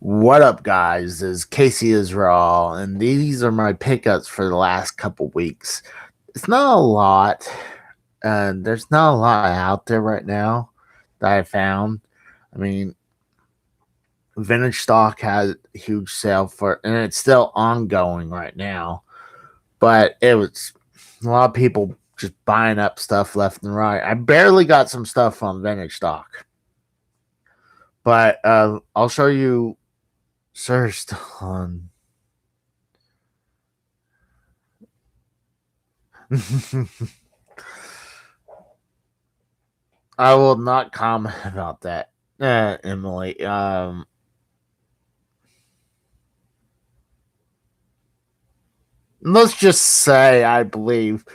What up, guys? This is Casey Israel, and these are my pickups for the last couple weeks. It's not a lot, and there's not a lot out there right now that I found. I mean, vintage stock has a huge sale for, and it's still ongoing right now. But it was a lot of people just buying up stuff left and right. I barely got some stuff on vintage stock, but I'll show you searched on. I will not comment about that, Emily. Let's just say I believe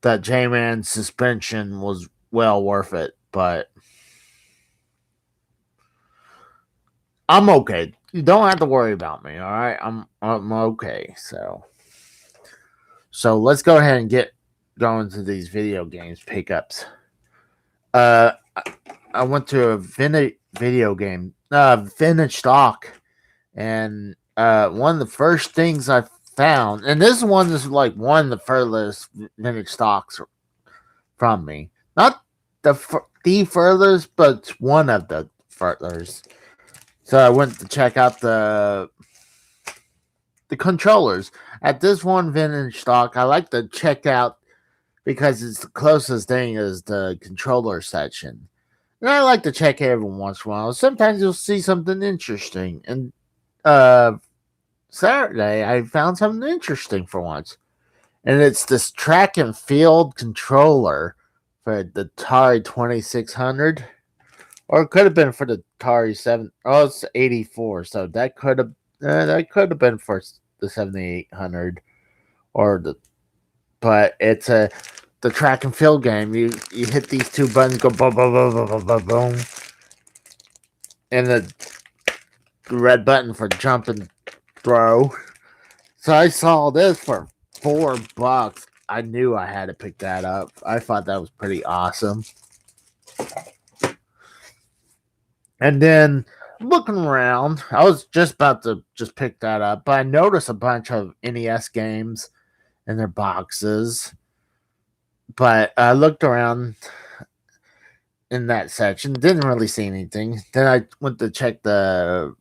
that J-Man's suspension was well worth it, but I'm okay. You don't have to worry about me, all right? I'm okay. So let's go ahead and get going to these video games pickups. Uh, I went to a vintage video game, vintage stock, and one of the first things I found, and this one is like one of the furthest vintage stocks from me. Not the furthest, but it's one of the furthest. So I went to check out the controllers at this one vintage stock. I like to check out because it's the closest thing is the controller section. And I like to check every once in a while. Sometimes you'll see something interesting. And Saturday, I found something interesting for once. And it's this track and field controller for the Atari 2600. Or it could have been for the Atari 7. Oh, it's 84. So that could have been for the 7800 or the, but it's the track and field game. You hit these two buttons, go boom, boom, boom, boom, boom, boom, boom, and the red button for jump and throw. So I saw this for $4. I knew I had to pick that up. I thought that was pretty awesome. And then looking around, I was just about to just pick that up, but I noticed a bunch of NES games in their boxes. But I looked around in that section, didn't really see anything. Then I went to check the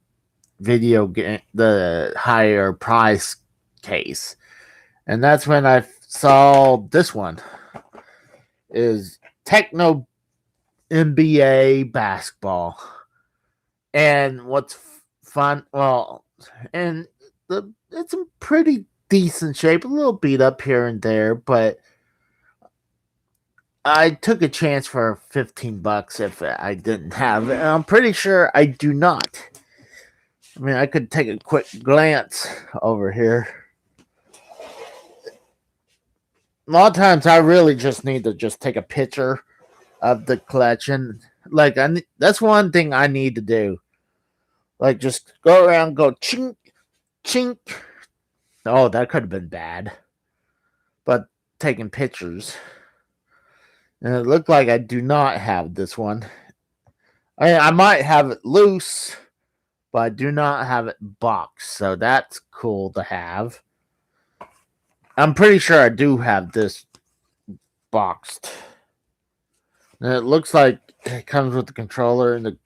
video game, the higher price case, and that's when I saw this one is Techno NBA basketball. And what's fun, well, and it's in pretty decent shape, a little beat up here and there, but I took a chance for $15 if I didn't have it. And I'm pretty sure I do not. I mean, I could take a quick glance over here. A lot of times I really just need to just take a picture of the collection. Like, that's one thing I need to do. Like, just go around, go chink, chink. Oh, that could have been bad. But taking pictures. And it looked like I do not have this one. I might have it loose, but I do not have it boxed. So that's cool to have. I'm pretty sure I do have this boxed. And it looks like it comes with the controller, and the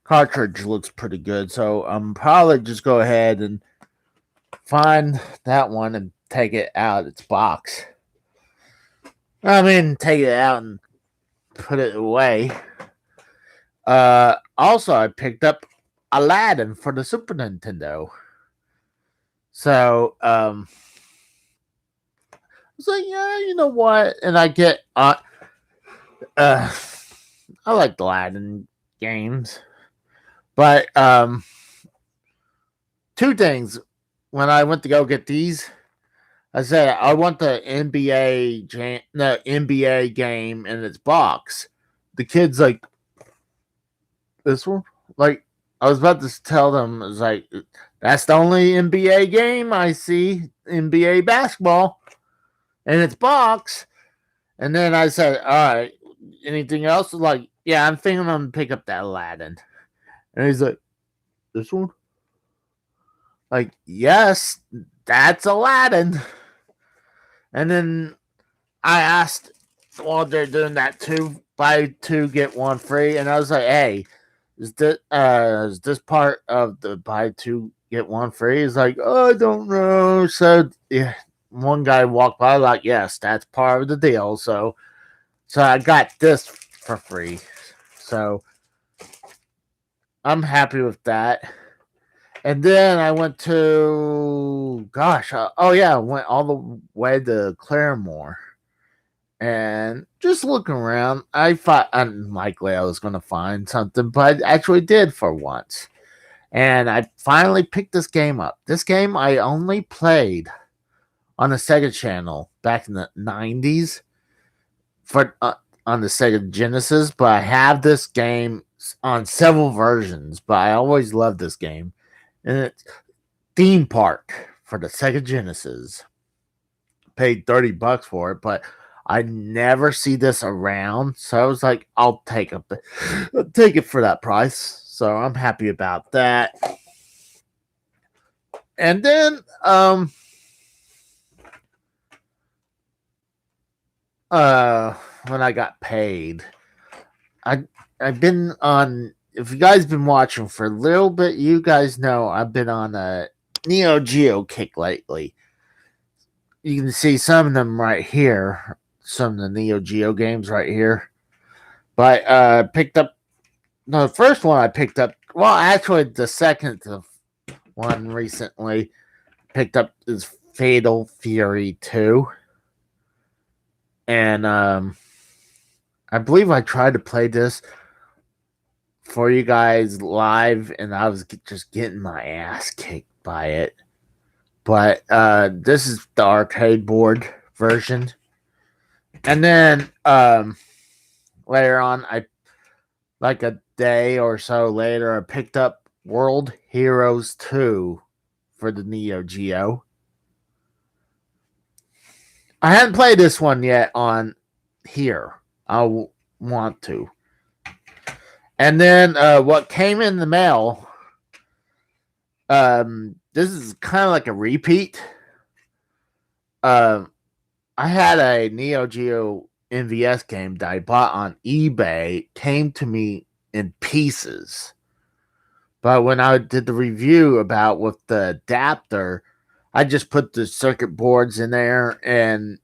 cartridge looks pretty good. So I'm probably just go ahead and find that one and take it out of its box. I mean, take it out and put it away. Also, I picked up Aladdin for the Super Nintendo. So, I was like, yeah, you know what? And I get, I like Aladdin games. But, two things. When I went to go get these, I said I want the NBA game in its box. The kid's like, this one? Like, I was about to tell them, it's like, that's the only NBA game I see, NBA basketball, in its box. And then I said, all right, anything else? Like, yeah, I'm thinking I'm going to pick up that Aladdin. And he's like, This one? Like, yes, that's Aladdin. And then I asked while they're doing that buy two get one free, and I was like, "Hey, is this part of the buy two get one free?" He's like, "Oh, I don't know." So yeah, one guy walked by like, "Yes, that's part of the deal." So I got this for free. So I'm happy with that. And then I went to, gosh, oh yeah, I went all the way to Claremore. And just looking around, I thought unlikely I was going to find something, but I actually did for once. And I finally picked this game up. This game I only played on the Sega Channel back in the 90s for on the Sega Genesis, but I have this game on several versions, but I always loved this game. And it's Theme Park for the Sega Genesis. Paid $30 for it, but I never see this around. So I was like, I'll take it for that price. So I'm happy about that. And then when I got paid, I've been on, if you guys been watching for a little bit, you guys know I've been on a Neo Geo kick lately. You can see some of them right here, some of the Neo Geo games right here. But picked up, no, the first one I picked up, well, actually the second one recently picked up is Fatal Fury 2. And I believe I tried to play this for you guys live, and I was just getting my ass kicked by it. But this is the arcade board version. And then later on, like a day or so later, I picked up World Heroes 2 for the Neo Geo. I hadn't played this one yet on here. I want to. And then what came in the mail, this is kind of like a repeat. I had a Neo Geo NVS game that I bought on eBay, came to me in pieces. But when I did the review about with the adapter, I just put the circuit boards in there and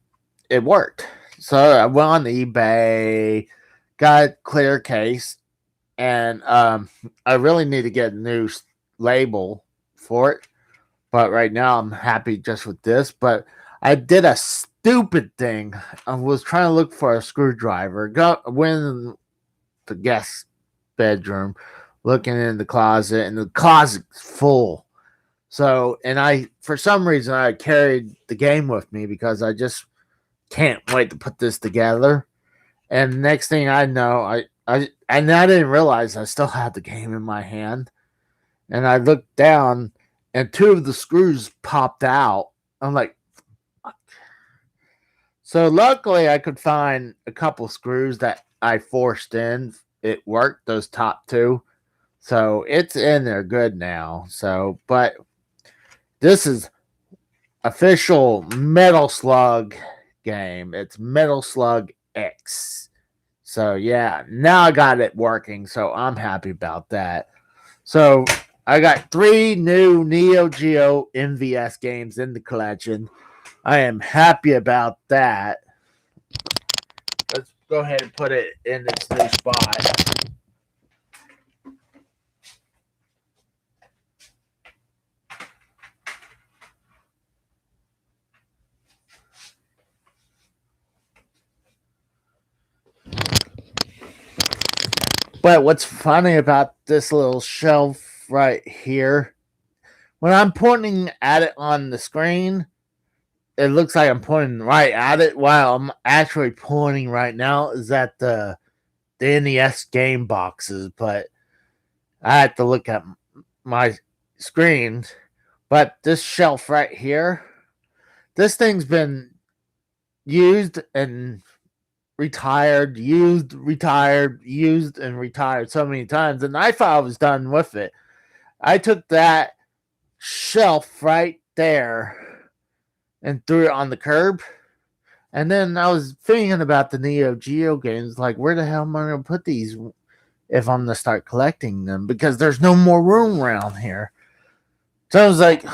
it worked. So I went on eBay, got clear case, and I really need to get a new label for it. But right now I'm happy just with this. But I did a stupid thing. I was trying to look for a screwdriver. Went in the guest bedroom, looking in the closet, and the closet's full. So, and I, for some reason, I carried the game with me because I just can't wait to put this together. And next thing I know, I didn't realize I still had the game in my hand. And I looked down, and two of the screws popped out. I'm like, so luckily I could find a couple screws that I forced in. It worked, those top two. So it's in there good now. So, but this is official Metal Slug game. It's Metal Slug X. So yeah, now I got it working. So I'm happy about that. So I got 3 new Neo Geo NVS games in the collection. I am happy about that. Let's go ahead and put it in its new spot. But what's funny about this little shelf right here, when I'm pointing at it on the screen, it looks like I'm pointing right at it. While I'm actually pointing right now is at the NES game boxes. But I have to look at my screen. But this shelf right here, this thing's been used and retired, used, retired, used, and retired so many times. And I thought I was done with it. I took that shelf right there and threw it on the curb. And then I was thinking about the Neo Geo games, like where the hell am I gonna put these if I'm gonna start collecting them? Because there's no more room around here. So I was like,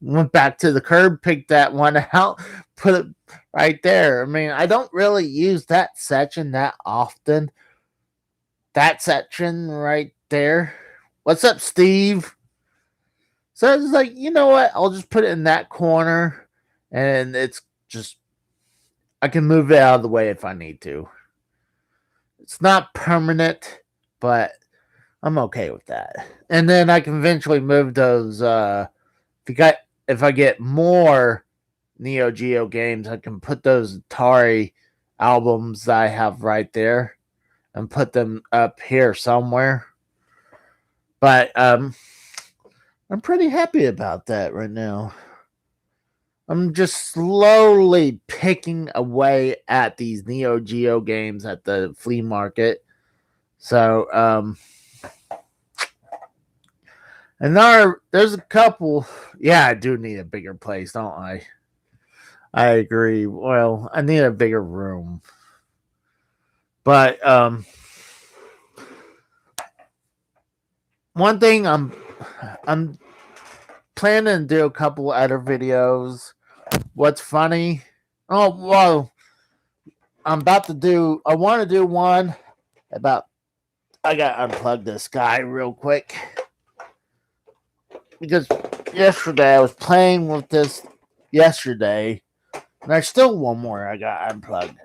went back to the curb, picked that one out, put it right there. I mean, I don't really use that section that often. That section right there. What's up, Steve? So I was like, you know what? I'll just put it in that corner, and it's just I can move it out of the way if I need to. It's not permanent, but I'm okay with that. And then I can eventually move those. If I get more Neo Geo games, I can put those Atari albums that I have right there and put them up here somewhere. But I'm pretty happy about that right now. I'm just slowly picking away at these Neo Geo games at the flea market. So, there's a couple. Yeah, I do need a bigger place, don't I? I agree. Well, I need a bigger room. But one thing I'm planning to do a couple other videos. What's funny? Oh, well, I want to do one about. I gotta unplug this guy real quick because yesterday I was playing with this yesterday, and there's still one more I got unplugged.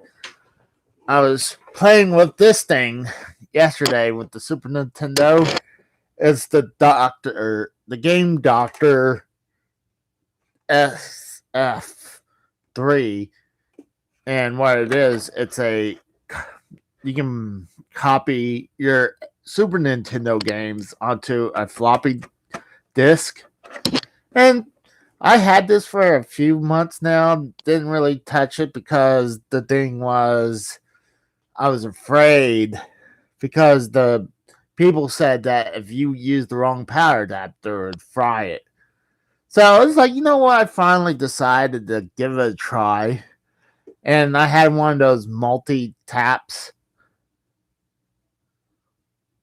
I was playing with this thing yesterday with the Super Nintendo. It's the Game Doctor SF3, and what it is, you can copy your Super Nintendo games onto a floppy disk. And I had this for a few months now. Didn't really touch it because the thing was, I was afraid because the people said that if you use the wrong power adapter, it would fry it. So I was like, you know what? I finally decided to give it a try. And I had one of those multi taps.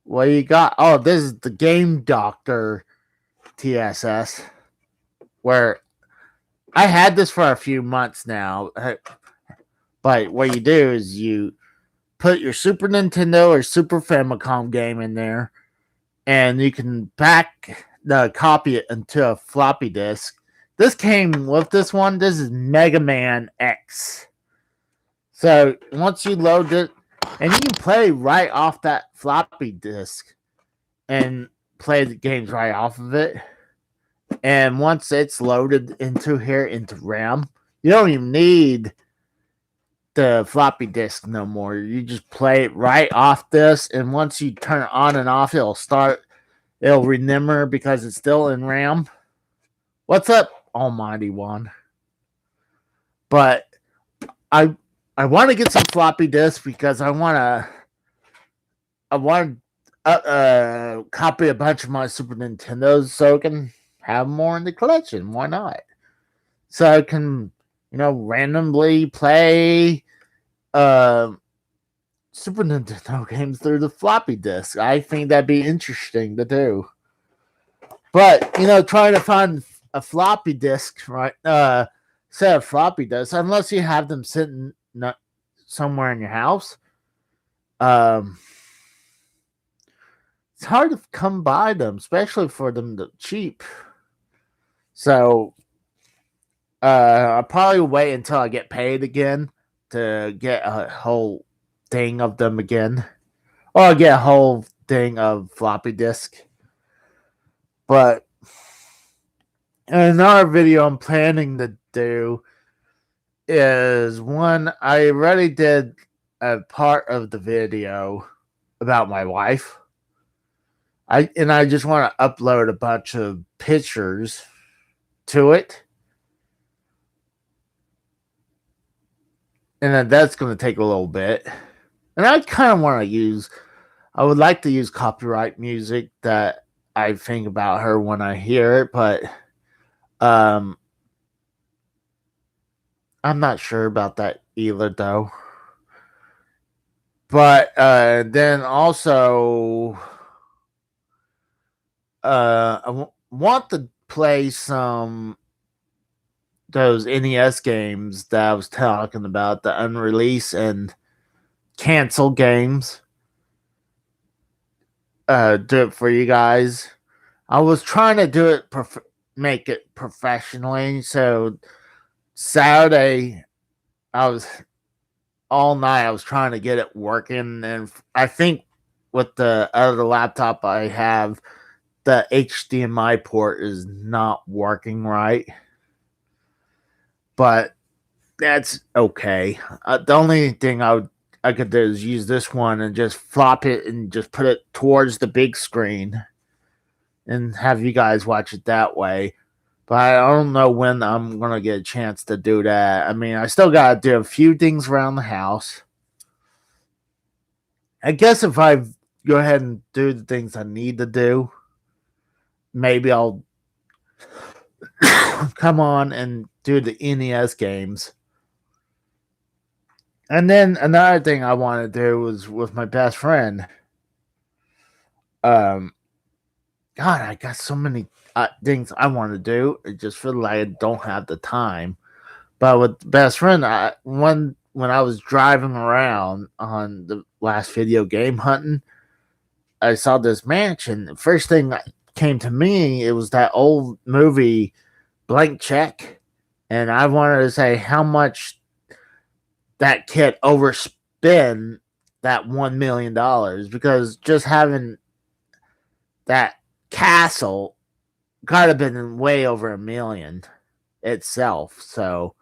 What you got? Oh, this is the Game Doctor TSS, where I had this for a few months now. But what you do is you put your Super Nintendo or Super Famicom game in there, and you can copy it into a floppy disk. This came with this one. This is Mega Man X. So once you load it, and you can play right off that floppy disk and play the games right off of it. And once it's loaded into RAM, you don't even need the floppy disk no more. You just play it right off this, and once you turn it on and off, it'll remember because it's still in RAM. What's up, Almighty One? But I want to get some floppy disks because I want to copy a bunch of my Super Nintendos so I can have more in the collection. Why not? So I can, randomly play Super Nintendo games through the floppy disk. I think that'd be interesting to do. But, trying to find a floppy disk, right? Set of floppy disks, unless you have them sitting somewhere in your house. It's hard to come by them, especially for them to cheap. So I'll probably wait until I get paid again to get a whole thing of them again. Or I'll get a whole thing of floppy disk. But another video I'm planning to do is one I already did a part of the video about my wife. I just want to upload a bunch of pictures to it. And then that's going to take a little bit. And I kind of want to I would like to use copyright music that I think about her when I hear it, but um, I'm not sure about that either, though. But then also, want to play some those NES games that I was talking about, the unreleased and cancel games. Do it for you guys. I was trying to do it, make it professionally. So Saturday, I was all night. I was trying to get it working, and I think with the other laptop I have, the HDMI port is not working right. But that's okay. The only thing I could do is use this one and just flop it and just put it towards the big screen and have you guys watch it that way. But I don't know when I'm gonna get a chance to do that. I mean, I still gotta do a few things around the house. I guess if I go ahead and do the things I need to do, maybe I'll come on and do the NES games. And then another thing I want to do was with my best friend. Um, God, I got so many things I want to do. It just feel like I don't have the time. But with best friend, when I was driving around on the last video game hunting, I saw this mansion. The first thing that came to me, it was that old movie Blank Check, and I wanted to say how much that kid overspent that $1 million, because just having that castle gotta have been way over $1 million itself. So,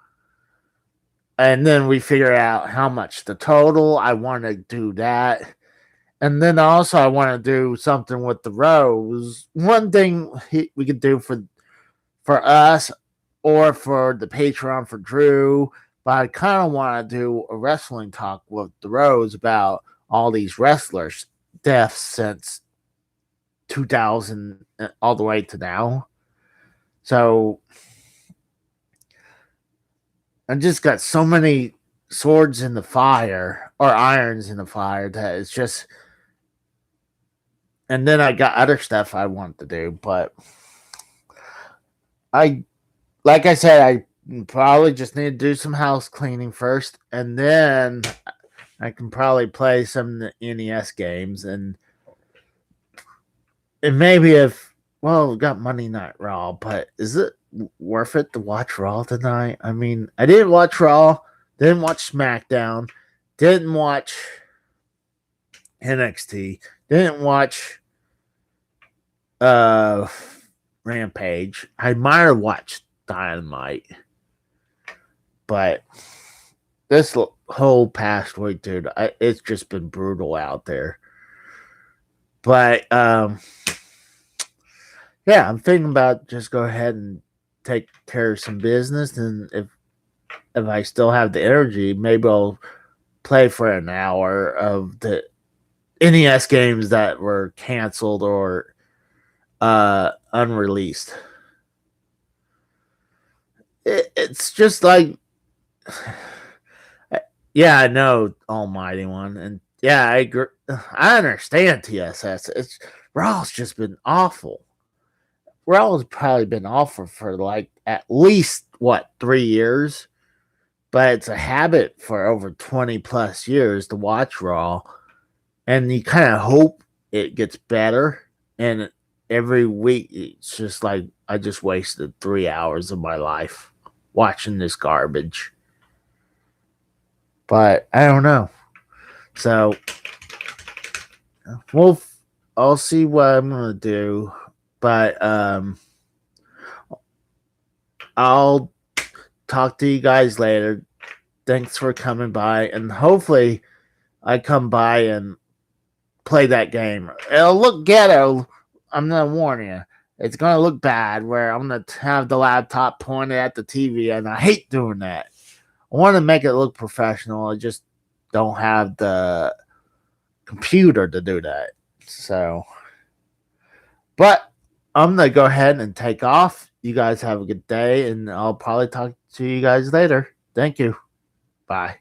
and then we figure out how much the total. I want to do that. And then also I want to do something with the rose. One thing we could do for us or for the Patreon for Drew, but I kind of want to do a wrestling talk with the Rose about all these wrestlers' deaths since 2000 all the way to now. So I just got so many swords in the fire or irons in the fire that it's just. And then I got other stuff I want to do, but I, like I said, I probably just need to do some house cleaning first, and then I can probably play some NES games, and maybe if, well, we got Monday Night Raw, but is it worth it to watch Raw tonight? I mean, I didn't watch Raw, didn't watch SmackDown, didn't watch NXT, didn't watch Rampage. I might have watched Dynamite, but this whole past week, dude, it's just been brutal out there. But yeah, I'm thinking about just go ahead and take care of some business, and if I still have the energy, maybe I'll play for an hour of the NES games that were canceled or unreleased. It's just like, yeah, I know, Almighty One, and yeah, I agree. I understand TSS. It's Raw's just been awful. Raw's probably been awful for like at least 3 years, but it's a habit for over 20 plus years to watch Raw, and you kind of hope it gets better. And every week, it's just like I just wasted 3 hours of my life watching this garbage. But I don't know. So I'll see what I'm gonna do. But I'll talk to you guys later. Thanks for coming by, and hopefully I come by and play that game. It'll look ghetto. I'm gonna warn you. It's gonna look bad where I'm gonna have the laptop pointed at the TV, and I hate doing that. I want to make it look professional. I just don't have the computer to do that. So, but I'm gonna go ahead and take off. You guys have a good day, and I'll probably talk to you guys later. Thank you. Bye.